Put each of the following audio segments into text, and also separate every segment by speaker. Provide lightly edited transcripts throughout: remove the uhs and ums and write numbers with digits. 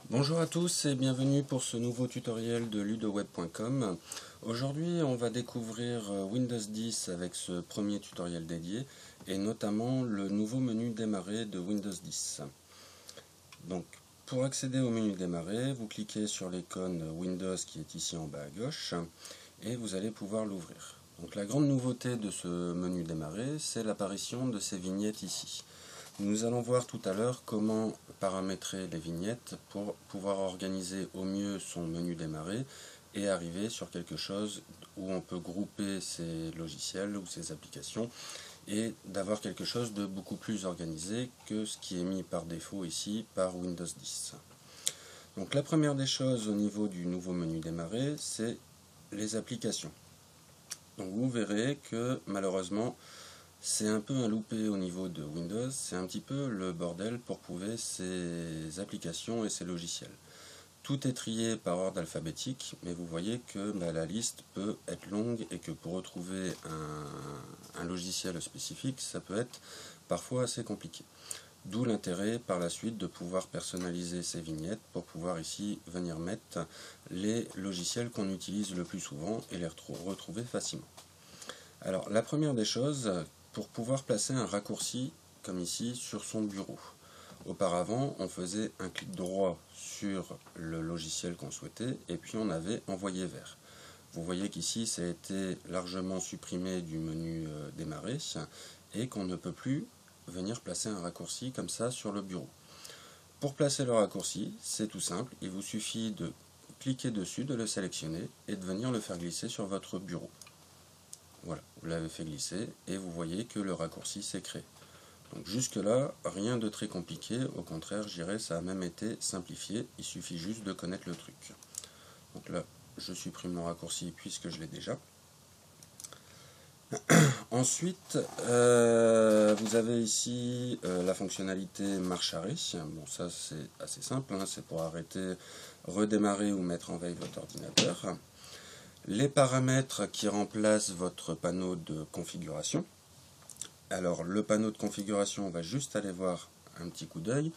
Speaker 1: Bonjour à tous et bienvenue pour ce nouveau tutoriel de ludoweb.com. Aujourd'hui on va découvrir Windows 10 avec ce premier tutoriel dédié et notamment le nouveau menu démarrer de Windows 10. Donc pour accéder au menu démarrer, vous cliquez sur l'icône Windows qui est ici en bas à gauche et vous allez pouvoir l'ouvrir. Donc la grande nouveauté de ce menu démarrer, c'est l'apparition de ces vignettes ici. Nous allons voir tout à l'heure comment paramétrer les vignettes pour pouvoir organiser au mieux son menu démarrer et arriver sur quelque chose où on peut grouper ses logiciels ou ses applications et d'avoir quelque chose de beaucoup plus organisé que ce qui est mis par défaut ici par Windows 10. Donc la première des choses au niveau du nouveau menu démarrer, c'est les applications. Donc vous verrez que malheureusement c'est un peu un loupé au niveau de Windows, c'est un petit peu le bordel pour trouver ces applications et ces logiciels. Tout est trié par ordre alphabétique, mais vous voyez que la liste peut être longue et que pour retrouver un logiciel spécifique, ça peut être parfois assez compliqué. D'où l'intérêt par la suite de pouvoir personnaliser ces vignettes pour pouvoir ici venir mettre les logiciels qu'on utilise le plus souvent et les retrouver facilement. Alors la première des choses, pour pouvoir placer un raccourci comme ici sur son bureau. Auparavant, on faisait un clic droit sur le logiciel qu'on souhaitait et puis on avait envoyé vers. Vous voyez qu'ici ça a été largement supprimé du menu démarrer et qu'on ne peut plus venir placer un raccourci comme ça sur le bureau. Pour placer le raccourci, c'est tout simple, il vous suffit de cliquer dessus, de le sélectionner et de venir le faire glisser sur votre bureau. Voilà, vous l'avez fait glisser et vous voyez que le raccourci s'est créé. Donc jusque là, rien de très compliqué, au contraire, je dirais ça a même été simplifié, il suffit juste de connaître le truc. Donc là, je supprime le raccourci puisque je l'ai déjà. Ensuite, vous avez ici la fonctionnalité marche arrêt. Bon, ça c'est assez simple, hein, c'est pour arrêter, redémarrer ou mettre en veille votre ordinateur. Les paramètres qui remplacent votre panneau de configuration. Alors le panneau de configuration, on va juste aller voir un petit coup d'œil,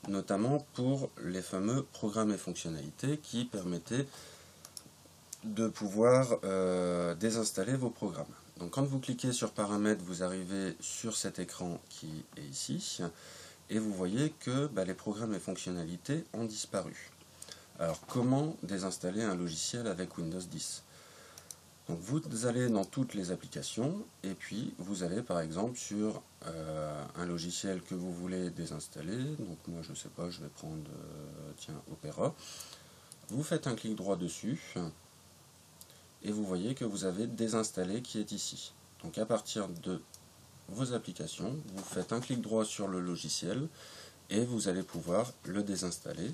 Speaker 1: notamment pour les fameux programmes et fonctionnalités qui permettaient de pouvoir désinstaller vos programmes. Donc quand vous cliquez sur paramètres, vous arrivez sur cet écran qui est ici, et vous voyez que les programmes et fonctionnalités ont disparu. Alors comment désinstaller un logiciel avec Windows 10 ? Donc vous allez dans toutes les applications et puis vous allez par exemple sur un logiciel que vous voulez désinstaller. Donc moi je sais pas, je vais prendre Opera. Vous faites un clic droit dessus et vous voyez que vous avez désinstallé qui est ici. Donc à partir de vos applications, vous faites un clic droit sur le logiciel et vous allez pouvoir le désinstaller.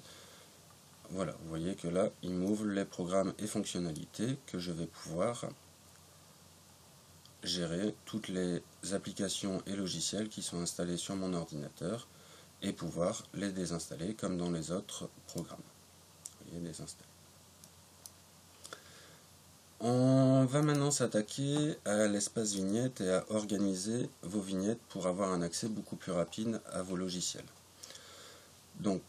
Speaker 1: Voilà, vous voyez que là, il m'ouvre les programmes et fonctionnalités que je vais pouvoir gérer toutes les applications et logiciels qui sont installés sur mon ordinateur et pouvoir les désinstaller comme dans les autres programmes. Vous voyez, désinstaller. On va maintenant s'attaquer à l'espace vignette et à organiser vos vignettes pour avoir un accès beaucoup plus rapide à vos logiciels. Donc,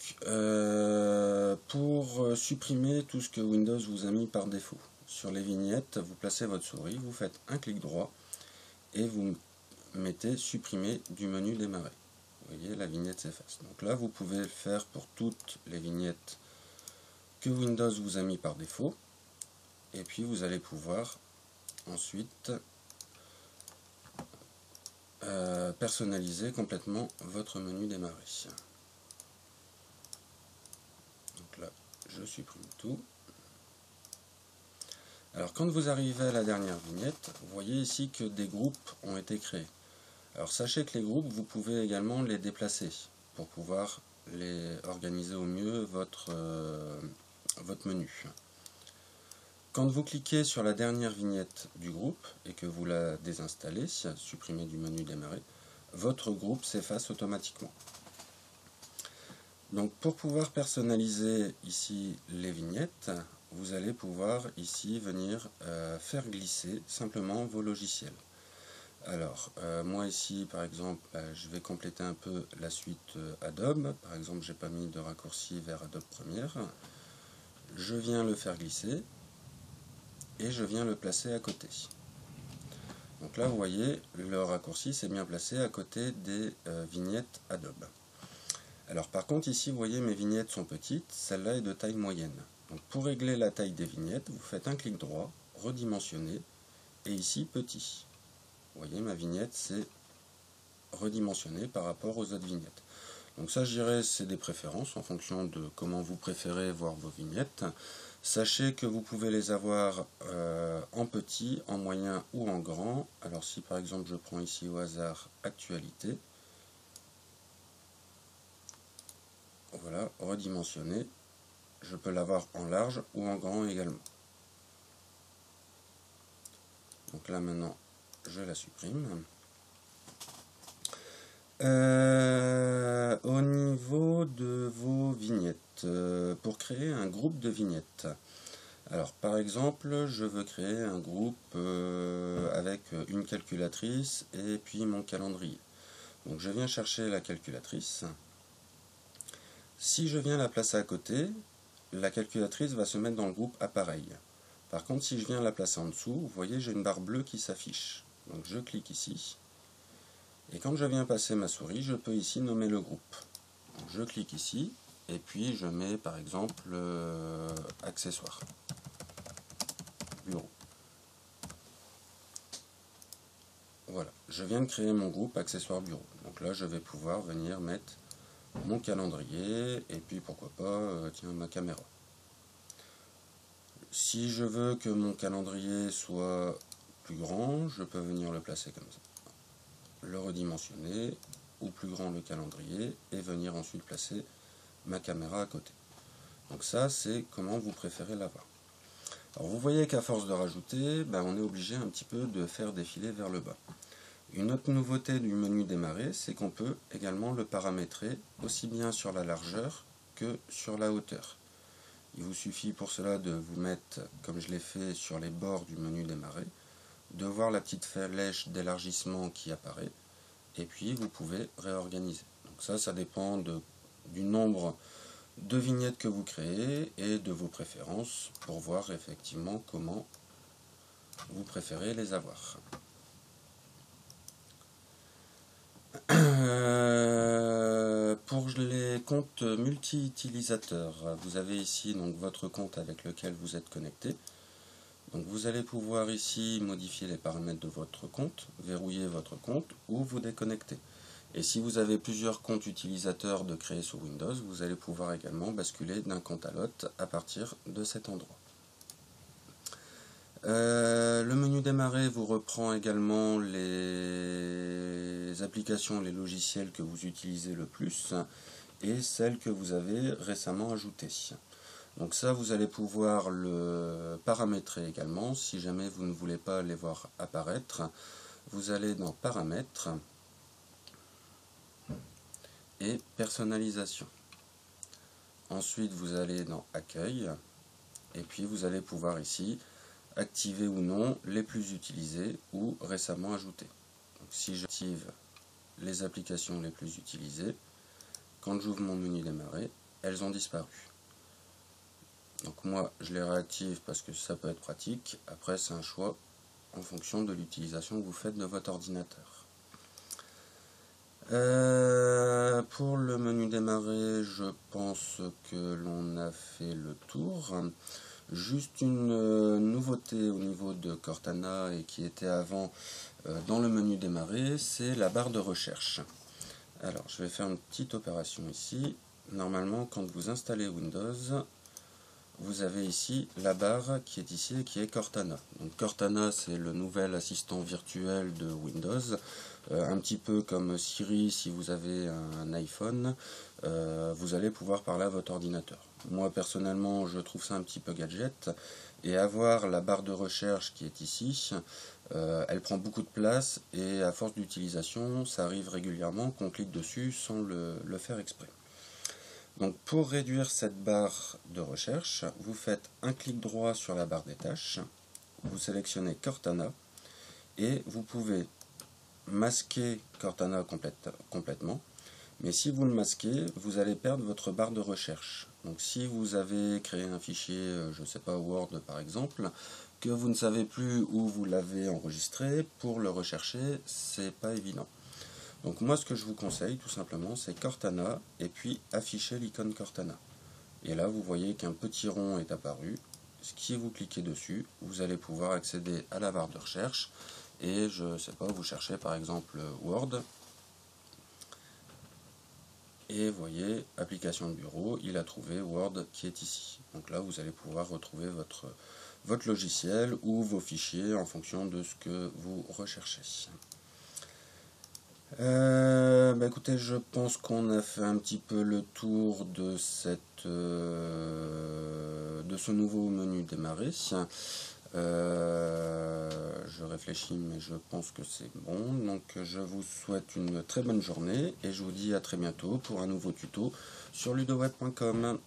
Speaker 1: pour supprimer tout ce que Windows vous a mis par défaut, sur les vignettes, vous placez votre souris, vous faites un clic droit et vous mettez supprimer du menu démarrer. Vous voyez, la vignette s'efface. Donc là, vous pouvez le faire pour toutes les vignettes que Windows vous a mis par défaut. Et puis vous allez pouvoir ensuite personnaliser complètement votre menu démarrer. Donc là, je supprime tout. Alors quand vous arrivez à la dernière vignette, vous voyez ici que des groupes ont été créés. Alors sachez que les groupes, vous pouvez également les déplacer pour pouvoir les organiser au mieux votre menu. Quand vous cliquez sur la dernière vignette du groupe et que vous la désinstallez, supprimez du menu démarrer, votre groupe s'efface automatiquement. Donc pour pouvoir personnaliser ici les vignettes, vous allez pouvoir ici venir faire glisser simplement vos logiciels. Alors, moi ici, par exemple, je vais compléter un peu la suite Adobe. Par exemple, j'ai pas mis de raccourci vers Adobe Premiere. Je viens le faire glisser et je viens le placer à côté. Donc là, vous voyez, le raccourci s'est bien placé à côté des vignettes Adobe. Alors par contre, ici, vous voyez, mes vignettes sont petites. Celle-là est de taille moyenne. Donc pour régler la taille des vignettes, vous faites un clic droit, redimensionner, et ici, petit. Vous voyez, ma vignette, c'est redimensionné par rapport aux autres vignettes. Donc ça, je dirais, c'est des préférences en fonction de comment vous préférez voir vos vignettes. Sachez que vous pouvez les avoir en petit, en moyen ou en grand. Alors si par exemple je prends ici au hasard actualité, voilà, redimensionné, je peux l'avoir en large ou en grand également. Donc là maintenant, je la supprime. Au niveau de vos vignettes, pour créer un groupe de vignettes, alors par exemple, je veux créer un groupe avec une calculatrice et puis mon calendrier. Donc je viens chercher la calculatrice. Si je viens la placer à côté, la calculatrice va se mettre dans le groupe appareil. Par contre, si je viens la placer en dessous, vous voyez, j'ai une barre bleue qui s'affiche. Donc je clique ici. Et quand je viens passer ma souris, je peux ici nommer le groupe. Donc je clique ici, et puis je mets par exemple accessoires, bureau. Voilà, je viens de créer mon groupe accessoires bureau. Donc là, je vais pouvoir venir mettre mon calendrier, et puis pourquoi pas, tiens, ma caméra. Si je veux que mon calendrier soit plus grand, je peux venir le placer comme ça. Le redimensionner, ou plus grand le calendrier, et venir ensuite placer ma caméra à côté. Donc ça, c'est comment vous préférez l'avoir. Alors vous voyez qu'à force de rajouter, on est obligé un petit peu de faire défiler vers le bas. Une autre nouveauté du menu démarrer, c'est qu'on peut également le paramétrer aussi bien sur la largeur que sur la hauteur. Il vous suffit pour cela de vous mettre, comme je l'ai fait sur les bords du menu démarrer, de voir la petite flèche d'élargissement qui apparaît, et puis vous pouvez réorganiser. Donc ça dépend du nombre de vignettes que vous créez et de vos préférences pour voir effectivement comment vous préférez les avoir. Pour les comptes multi-utilisateurs, vous avez ici donc votre compte avec lequel vous êtes connecté. Donc vous allez pouvoir ici modifier les paramètres de votre compte, verrouiller votre compte ou vous déconnecter. Et si vous avez plusieurs comptes utilisateurs de créer sous Windows, vous allez pouvoir également basculer d'un compte à l'autre à partir de cet endroit. Le menu démarrer vous reprend également les applications, les logiciels que vous utilisez le plus et celles que vous avez récemment ajoutées. Donc ça, vous allez pouvoir le paramétrer également. Si jamais vous ne voulez pas les voir apparaître, vous allez dans Paramètres et Personnalisation. Ensuite, vous allez dans Accueil et puis vous allez pouvoir ici activer ou non les plus utilisés ou récemment ajoutés. Donc, si j'active les applications les plus utilisées, quand j'ouvre mon menu démarrer, elles ont disparu. Donc moi je les réactive parce que ça peut être pratique. Après c'est un choix en fonction de l'utilisation que vous faites de votre ordinateur. Pour le menu démarrer, je pense que l'on a fait le tour. Juste une nouveauté au niveau de Cortana et qui était avant dans le menu démarrer, c'est la barre de recherche. Alors je vais faire une petite opération ici. Normalement quand vous installez Windows, vous avez ici la barre qui est ici et qui est Cortana. Donc Cortana, c'est le nouvel assistant virtuel de Windows, un petit peu comme Siri si vous avez un iPhone, vous allez pouvoir parler à votre ordinateur. Moi personnellement, je trouve ça un petit peu gadget, et avoir la barre de recherche qui est ici, elle prend beaucoup de place, et à force d'utilisation, ça arrive régulièrement qu'on clique dessus sans le faire exprès. Donc pour réduire cette barre de recherche, vous faites un clic droit sur la barre des tâches, vous sélectionnez Cortana et vous pouvez masquer Cortana complètement. Mais si vous le masquez, vous allez perdre votre barre de recherche. Donc si vous avez créé un fichier, je ne sais pas, Word par exemple, que vous ne savez plus où vous l'avez enregistré, pour le rechercher, c'est pas évident. Donc moi ce que je vous conseille tout simplement, c'est Cortana et puis afficher l'icône Cortana. Et là vous voyez qu'un petit rond est apparu. Si vous cliquez dessus, vous allez pouvoir accéder à la barre de recherche. Et je ne sais pas, vous cherchez par exemple Word. Et vous voyez, application de bureau, il a trouvé Word qui est ici. Donc là, vous allez pouvoir retrouver votre logiciel ou vos fichiers en fonction de ce que vous recherchez. Écoutez, je pense qu'on a fait un petit peu le tour de ce nouveau menu démarrer. Je réfléchis, mais je pense que c'est bon. Donc je vous souhaite une très bonne journée et je vous dis à très bientôt pour un nouveau tuto sur ludoweb.com.